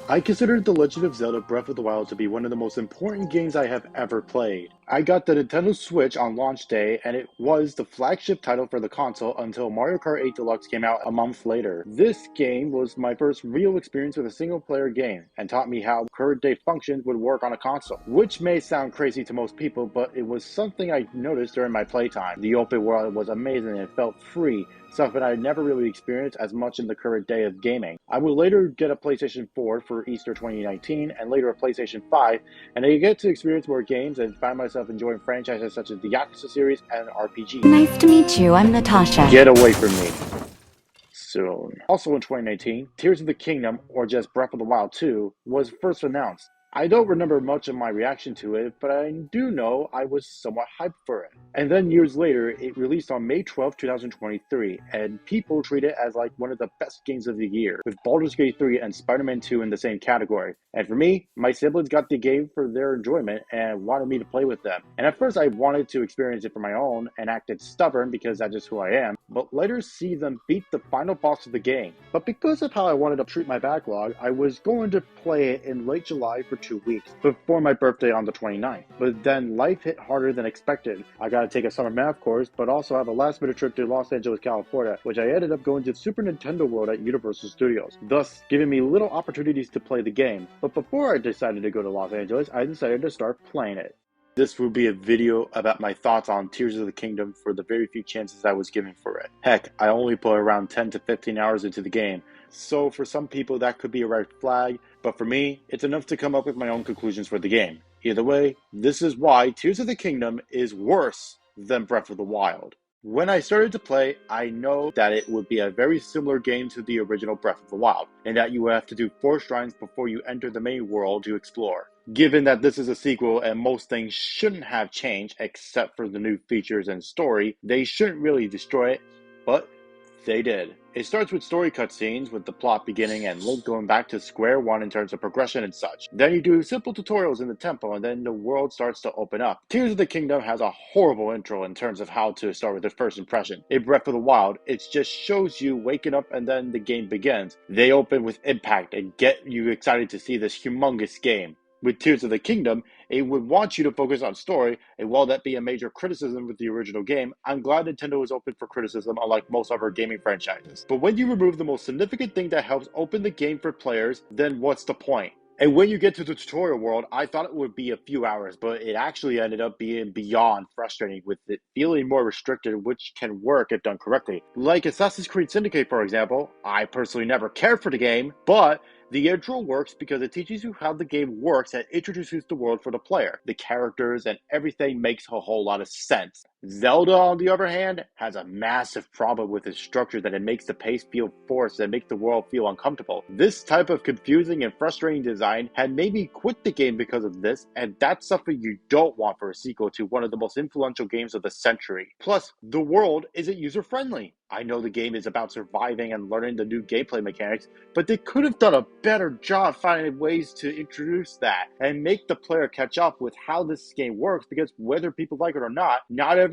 I consider The Legend of Zelda Breath of the Wild to be one of the most important games I have ever played. I got the Nintendo Switch on launch day, and it was the flagship title for the console until Mario Kart 8 Deluxe came out a month later. This game was my first real experience with a single-player game, and taught me how current-day functions would work on a console. Which may sound crazy to most people, but it was something I noticed during my playtime. The open world was amazing and it felt free, something I never really experienced as much in the current day of gaming. I would later get a PlayStation 4 for Easter 2019, and later a PlayStation 5, and I get to experience more games and find myself enjoying franchises such as the Yakuza series and RPGs. Nice to meet you. I'm Natasha. Get away from me. Soon. Also in 2019, Tears of the Kingdom, or just Breath of the Wild 2, was first announced. I don't remember much of my reaction to it, but I do know I was somewhat hyped for it. And then years later, it released on May 12, 2023, and people treat it as like one of the best games of the year, with Baldur's Gate 3 and Spider-Man 2 in the same category. And for me, my siblings got the game for their enjoyment and wanted me to play with them. And at first I wanted to experience it for my own and acted stubborn because that's just who I am, but later see them beat the final boss of the game. But because of how I wanted to treat my backlog, I was going to play it in late July for 2 weeks before my birthday on the 29th. But then life hit harder than expected. I gotta take a summer math course, but also have a last minute trip to Los Angeles, California, which I ended up going to Super Nintendo World at Universal Studios, thus giving me little opportunities to play the game. But before I decided to go to Los Angeles, I decided to start playing it. This will be a video about my thoughts on Tears of the Kingdom for the very few chances I was given for it. Heck, I only put around 10 to 15 hours into the game, so for some people that could be a red flag, but for me, it's enough to come up with my own conclusions for the game. Either way, this is why Tears of the Kingdom is worse than Breath of the Wild. When I started to play, I know that it would be a very similar game to the original Breath of the Wild, and that you would have to do 4 shrines before you enter the main world to explore. Given that this is a sequel and most things shouldn't have changed except for the new features and story, they shouldn't really destroy it, but they did. It starts with story cutscenes, with the plot beginning and Link going back to square one in terms of progression and such. Then you do simple tutorials in the temple, and then the world starts to open up. Tears of the Kingdom has a horrible intro in terms of how to start with the first impression. In Breath of the Wild, it just shows you waking up and then the game begins. They open with impact and get you excited to see this humongous game. With Tears of the Kingdom, it would want you to focus on story, and while that be a major criticism with the original game, I'm glad Nintendo is open for criticism unlike most other gaming franchises. But when you remove the most significant thing that helps open the game for players, then what's the point? And when you get to the tutorial world, I thought it would be a few hours, but it actually ended up being beyond frustrating, with it feeling more restricted, which can work if done correctly. Like Assassin's Creed Syndicate, for example, I personally never cared for the game, but the intro works because it teaches you how the game works and introduces the world for the player. The characters and everything makes a whole lot of sense. Zelda, on the other hand, has a massive problem with its structure that it makes the pace feel forced and makes the world feel uncomfortable. This type of confusing and frustrating design had made me quit the game because of this, and that's something you don't want for a sequel to one of the most influential games of the century. Plus, the world isn't user-friendly. I know the game is about surviving and learning the new gameplay mechanics, but they could have done a better job finding ways to introduce that and make the player catch up with how this game works, because whether people like it or not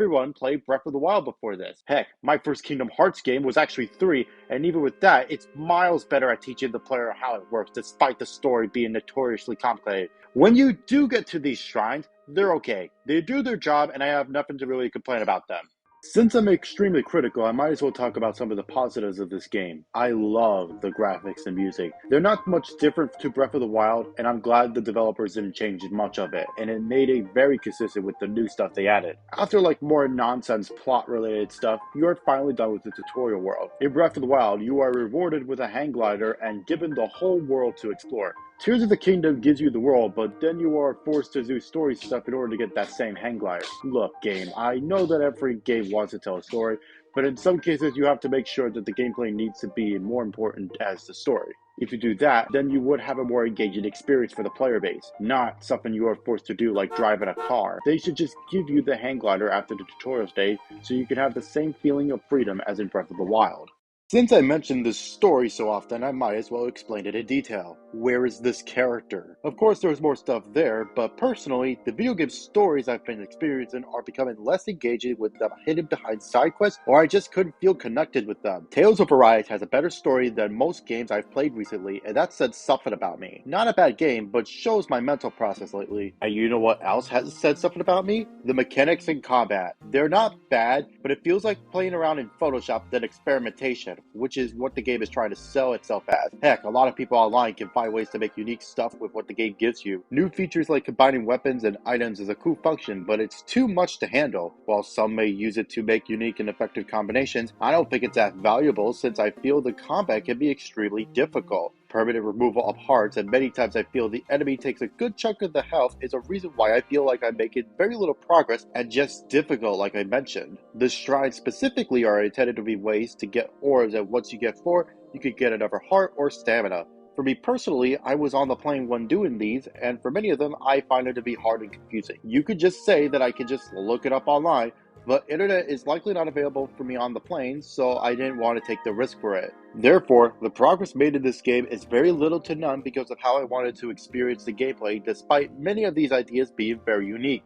everyone played Breath of the Wild before this. Heck, my first Kingdom Hearts game was actually 3, and even with that, it's miles better at teaching the player how it works, despite the story being notoriously complicated. When you do get to these shrines, they're okay. They do their job, and I have nothing to really complain about them. Since I'm extremely critical, I might as well talk about some of the positives of this game. I love the graphics and music. They're not much different to Breath of the Wild, and I'm glad the developers didn't change much of it, and it made it very consistent with the new stuff they added. After like more nonsense plot related stuff, you are finally done with the tutorial world. In Breath of the Wild, you are rewarded with a hang glider and given the whole world to explore. Tears of the Kingdom gives you the world, but then you are forced to do story stuff in order to get that same hang glider. Look, game, I know that every game wants to tell a story, but in some cases you have to make sure that the gameplay needs to be more important as the story. If you do that, then you would have a more engaging experience for the player base, not something you are forced to do like driving a car. They should just give you the hang glider after the tutorial stage so you can have the same feeling of freedom as in Breath of the Wild. Since I mentioned this story so often, I might as well explain it in detail. Where is this character? Of course, there's more stuff there, but personally, the video game stories I've been experiencing are becoming less engaging with them hidden behind side quests, or I just couldn't feel connected with them. Tales of Arise has a better story than most games I've played recently, and that said something about me. Not a bad game, but shows my mental process lately. And you know what else has said something about me? The mechanics in combat. They're not bad, but it feels like playing around in Photoshop than experimentation, which is what the game is trying to sell itself as. Heck, a lot of people online can find ways to make unique stuff with what the game gives you. New features like combining weapons and items is a cool function, but it's too much to handle. While some may use it to make unique and effective combinations, I don't think it's that valuable since I feel the combat can be extremely difficult. Permanent removal of hearts, and many times I feel the enemy takes a good chunk of the health, is a reason why I feel like I'm making very little progress and just difficult like I mentioned. The shrines specifically are intended to be ways to get orbs, and once you get 4, you could get another heart or stamina. For me personally, I was on the plane when doing these, and for many of them, I find it to be hard and confusing. You could just say that I could just look it up online, but internet is likely not available for me on the plane, so I didn't want to take the risk for it. Therefore, the progress made in this game is very little to none because of how I wanted to experience the gameplay, despite many of these ideas being very unique.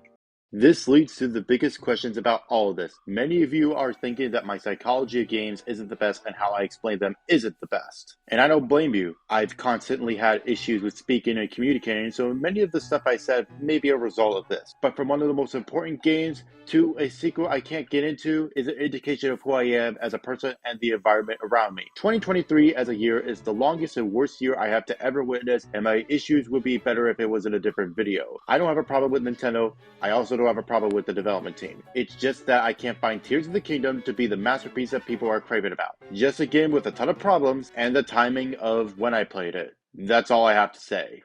This leads to the biggest questions about all of this. Many of you are thinking that my psychology of games isn't the best and how I explain them isn't the best. And I don't blame you. I've constantly had issues with speaking and communicating, so many of the stuff I said may be a result of this. But from one of the most important games to a sequel I can't get into is an indication of who I am as a person and the environment around me. 2023 as a year is the longest and worst year I have to ever witness, and my issues would be better if it was in a different video. I don't have a problem with Nintendo. I also don't have a problem with the development team. It's just that I can't find Tears of the Kingdom to be the masterpiece that people are craving about. Just a game with a ton of problems and the timing of when I played it. That's all I have to say.